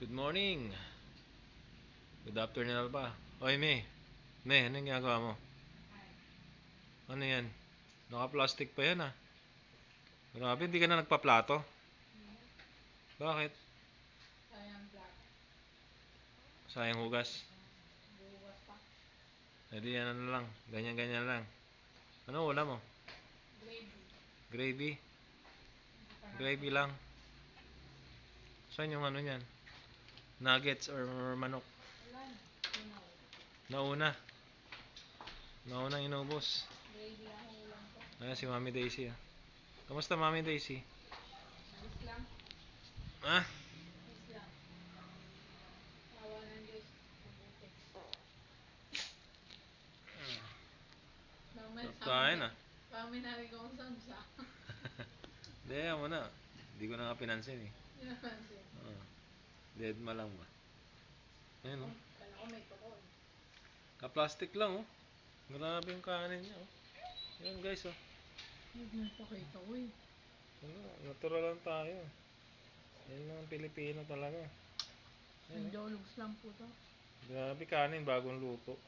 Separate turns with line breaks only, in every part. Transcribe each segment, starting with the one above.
Good morning. Good afternoon pa. Oy, May, anong ginagawa mo? Ano yan? Naka-plastic pa yan ah. Grabe, hindi ka na nagpa-plato. Bakit? Sayang hugas. Hindi yan ano lang. Ganyan-ganyan lang. Ano ulam mo? Gravy? Gravy lang. Saan yung ano yan? Nuggets or manok? Nauna. Nauna inubos. Ayan si Mami Daisy ah. Kamusta Mami Daisy? Ah? Kain ah. Hindi, mo na. Hindi ko na nga pinansin eh. Oh, dead ma lang ba? Ayun oh. Ka-plastic lang oh. Grabe yung kanin niya oh. Ayan guys oh. Ano, natural lang tayo. Yan lang ang Pilipino talaga. Ayun, oh. Grabe kanin bagong luto.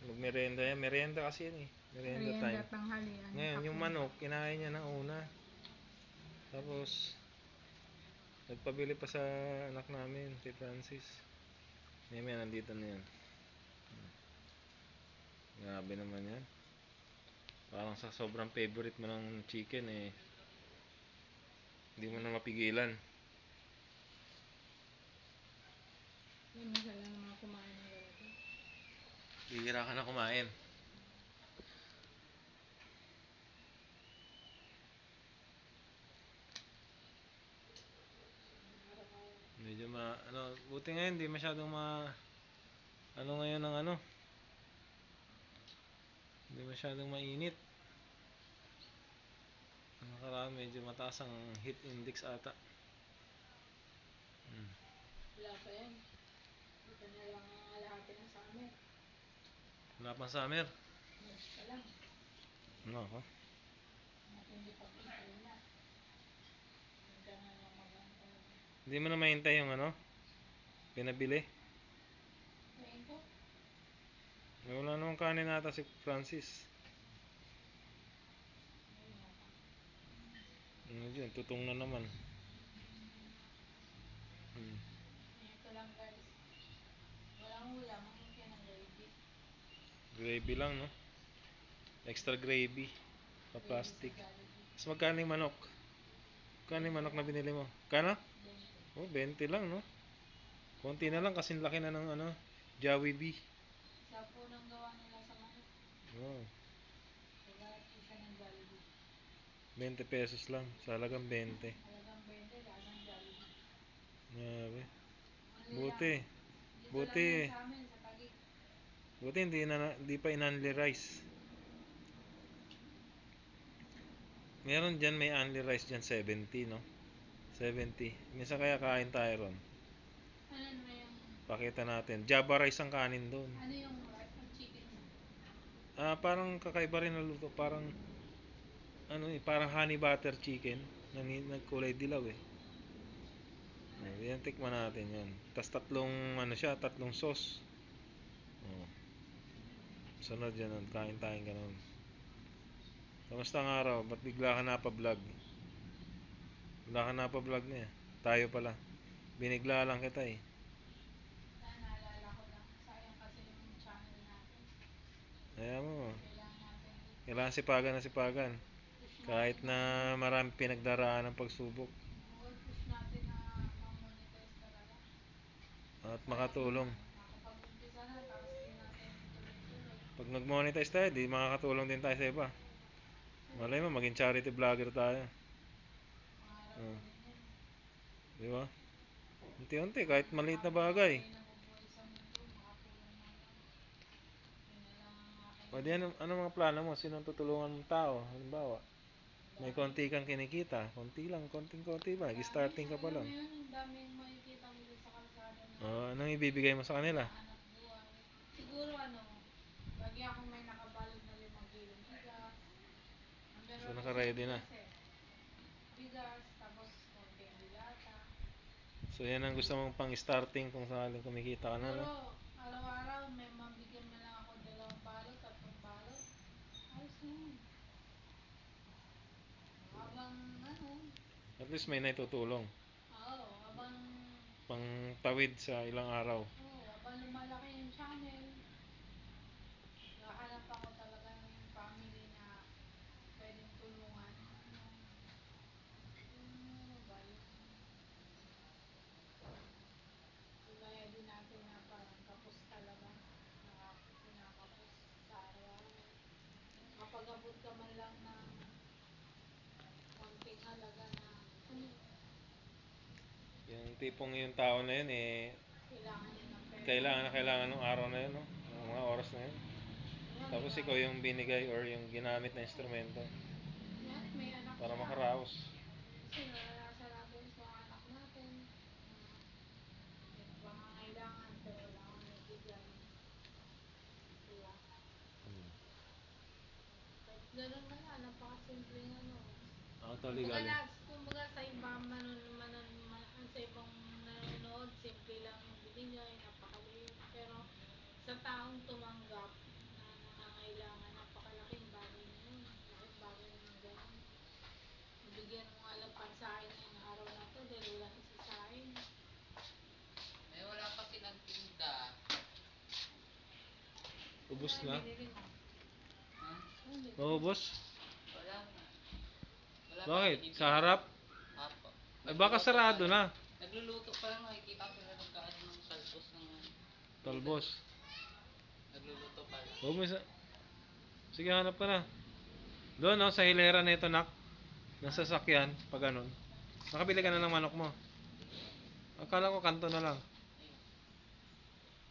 Magmerenda yan. Merenda kasi yan eh. Merenda time. Ngayon yung manok kinain niya na una. Tapos nagpabili pa sa anak namin, si Francis. May nandito na yan. Grabe naman yan. Parang sa sobrang favorite mo ng chicken eh. Hindi mo na mapigilan. Bihira ka na kumain. Medyo buti ngayon hindi masyadong ano ngayon ng ano. Hindi masyadong mainit. Nakaraan medyo mataas ang heat index ata. Wala pang summer. Ano ako? Hindi mo na mahintay yung ano? Pinabili? Wala namang kanin nata si Francis. Ano dyan? Tutong na naman. Gravy lang no? Extra gravy. Pa-plastic. Mas magkano yung manok? Magkano yung manok na binili mo? Kano? Oh, 20 lang no? Konti na lang kasing laki na ng ano, Jollibee. Oh, 20 pesos lang. Sa halagang 20. Grabe. Buti. Buti. Buti hindi pa in-only rice. Meron dyan may only rice dyan 70 no? 70. Minsan kaya kain tayo ron. Pakita natin. Java rice ang kanin doon. Parang kakaiba rin na luto. Parang ano eh, parang honey butter chicken. Nagkulay dilaw eh. Yan, tikman natin yan. Tas tatlong ano siya, tatlong sauce. Oh. Sunod yan, kain-kain ka nun. Kamusta ang araw? Ba't bigla ka napa-vlog? Wala ka napa-vlog na eh. Tayo pala. Binigla lang kita eh. Ayan mo. Kailangan sipagan na sipagan. Kahit na marami pinagdaraan ng pagsubok. At makatulong. Pag nag-monetize tayo, di makakatulong din tayo sa iba. Malay mo, maging charity vlogger tayo. Di ba? Unti-unti, kahit maliit na bagay. O di ano mga plano mo? Sinong tutulungan mong tao? Halimbawa, may konti kang kinikita. Konti lang, konting-konti ba? Starting ka pa lang. Anong ibibigay mo sa kanila? So naka-ready na. So yan ang gusto mong pang starting kung sakaling kumikita ka na, no?
Siguro, araw-araw may mabigyan man lang ako 2 balot, 3 balot. Ayos na yun. Habang ano,
At least may naitutulong.
oo,
Pang tawid sa ilang araw.
habang lumalaki yung channel, hahanap ako talaga ng family na pwedeng tulungan. Ano ba, gaya din natin na parang kapos talaga, kinakapos sa araw-araw. Kapag-abot ka man lang ng konting halaga na,
Yung tipong yung tao na yun, eh,
kailangan niya ng pera.
kailangan ng araw na yun, no? Ng mga oras na yun.
Yan,
Tapos ikaw yung binigay or yung ginamit na instrumento
yan, may anak
para
siya.
makaraos.
Kasi naranasan natin sa anak natin na may pangangailangan pero wala kang naibigay. Diba? Kahit ganun man lang, napakasimpleng ano.
Actually, galing.
Kumbaga sa ibang sa ibang nanonood, simple lang yung binigay, napakaliit. Pero sa taong tumanggap na nangangailangan, napakalaking bagay na yun. Laking bagay na yung ganun. Bigyan mo nga lang pansain ngayong araw na to dahil wala isasain.
Eh, wala pa sinagtinda.
Ubus
Ano
na?
yung binili mo?
Ha?
Ano yung binili mo?
Maubos?
Wala na. Wala pa
Bakit?
binibili.
Sa harap?
Apo.
Ay baka sarado na.
Nagluluto pa lang, makikita ko na nagkaano ng talbos ng
Talbos.
nagluluto pa lang.
Huwag mo sa... Sige, hanap ka na. Doon, no, sa hilera nito, nak. Nasa sasakyan, pag ganun. Nakabili ka na ng manok mo. Akala ko kanto na lang.
Ayun.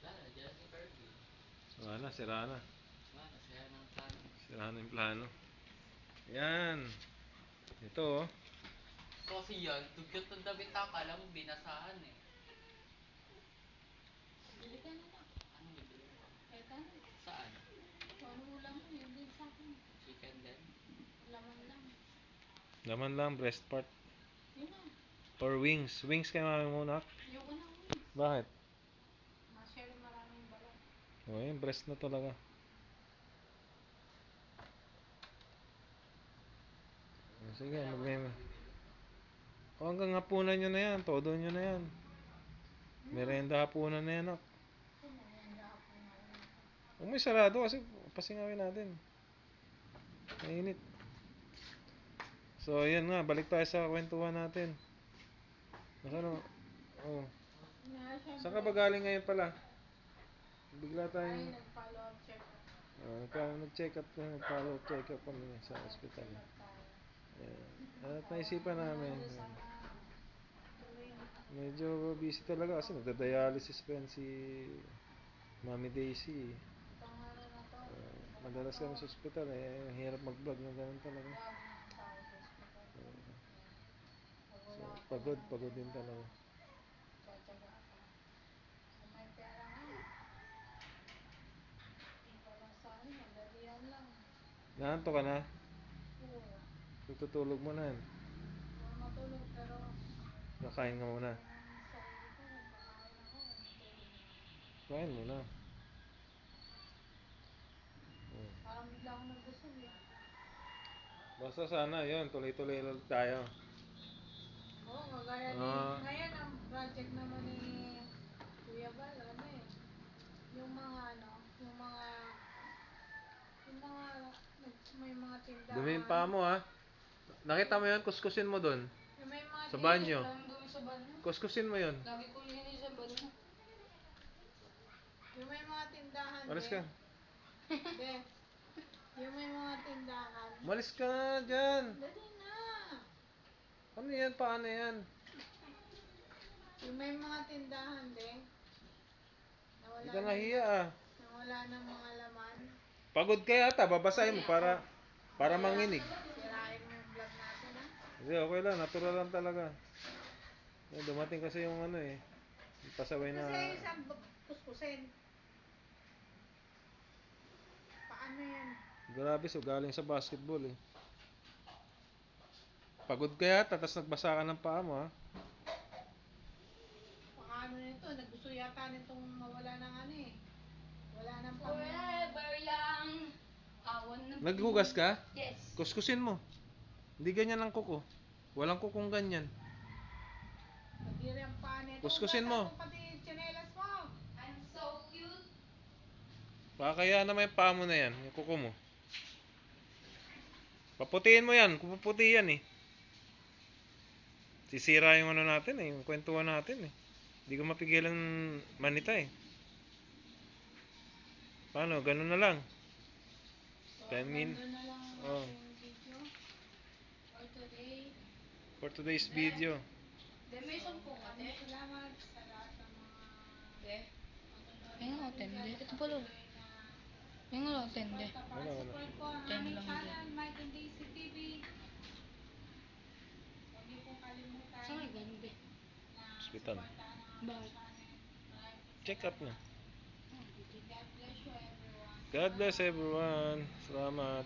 Wala na, dyan si Kirby.
Wala, sira na.
Wala na, siya ng plano.
Sira na yung plano. Yan. Ito, oh.
Kasi yan, dugyot ng damit akala mo binasahan eh.
Bili ka na lang.
Anong bibili mo?
Kahit ano.
Saan?
Kung ano ulam mo, yun din sa akin.
Chicken din?
Laman lang.
Laman lang, breast part.
Yun na.
Or wings. Wings kay mami mo, nak.
Ayoko na wings.
Bakit?
Masyado maraming balat.
Oh, yun, breast na talaga. Sige,
Kailan mo
mag-game.
na bibili?
O hanggang hapunan nyo na yan. Todo nyo na yan. Merenda hapunan na yan, nak.
Kung merienda ako na ulit.
Huwag mo sarado kasi pasingawin natin. Mainit. So, yan nga. Balik tayo sa kwentuhan natin. Nasaan o? Oh. Saan ka ba galing ngayon pala? Bigla
Ay,
tayong...
nag-follow up check up.
nag-check up ka. Nag-follow check up kami sa ospital.
Check up tayo.
At naisipan namin.
Sana tuloy na.
Medyo busy talaga kasi nagda-dialysis pa yan si Mami Daisy.
Itong ano na to.
Madalas kami sa ospital eh. Hirap mag-vlog ng ganun talaga.
Lagi naman tayo sa hospital. Pag
So,
wala ka
pagod din talaga.
tsatsaga ka. Kung may pera nga. Yung parang sa ano, madalian lang.
Nahanto ka na?
Oo.
Tutulog mo na yan.
Huwag matulog pero
Nakain ka muna.
kaya ng sarili ko, kakain ako, matulog na ako.
Kain mo na.
Parang bigla akong nabusog eh.
Basta sana yun, tuloy-tuloy lang tayo.
Oo, kagaya ni, ngayon ang project naman ni Kuya Bal, ano eh, yung mga ano, may mga tindahan.
Dumi yung paa mo ha. Nakita mo yun? Kuskusin mo dun.
Yung may mga
Sa banyo.
Laging dumi sa banyo.
Kuskusin mo yun.
Lagi ko linis sa banyo. Yung may mga tindahan
Malis ka.
De, yung may mga tindahan.
Malis ka na dyan.
Dali na.
Ano yan? Paano yan?
Yung may mga tindahan
Hindi ka nahiya ah.
na wala ng mga laman.
Pagod ka yata. Babasahin mo para manginig.
Sirain mo yung vlog natin ha.
Hindi, okay lang. Natural lang talaga. Dumating kasi yung ano eh. Yung pasaway na...
Kasi isang kuskusin. Paano yan?
Grabe, so galing sa basketball eh. Pagod ka yata, tapos nagbasa ka ng paa mo ha.
ano nito, naggusto yata nitong mawala ng ano eh. Wala nang pang...
Forever lang. Awan ng
Naghugas ka?
Yes.
Kuskusin mo. Hindi ganyan ang kuko. Walang kukong ganyan.
Kadiri ang paa nito.
Kuskusin mo.
Hugasan pati tsinelas mo.
I'm so cute.
Baka kaya naman yung paa mo na yan, yung kuko mo. Paputiin mo yan, puputi yan eh. Sisira yung ano natin eh, yung kwentuhan natin eh. Hindi ko mapigilan manita eh. Paano? Ganun na lang.
So,
10 min.
ganun na lang ang
Oh.
ating video for today.
For today's video.
De, may sampung ate.
Maraming salamat sa lahat ng mga
De.
matunood
Ayun,
natin
tende.
dyan.
Ito pala.
Patuloy na
Yung ano, tende.
suporta para
Wala, wala.
support po ang
Ten
aming
lang
channel, Mike and Daisy TV. Huwag niyo pong kalimutan
Saan ay ganda?
na
Hospital.
supportahan ang aming
Bakit?
channel. Maraming
Check up na.
God bless you everyone.
God bless everyone. Salamat.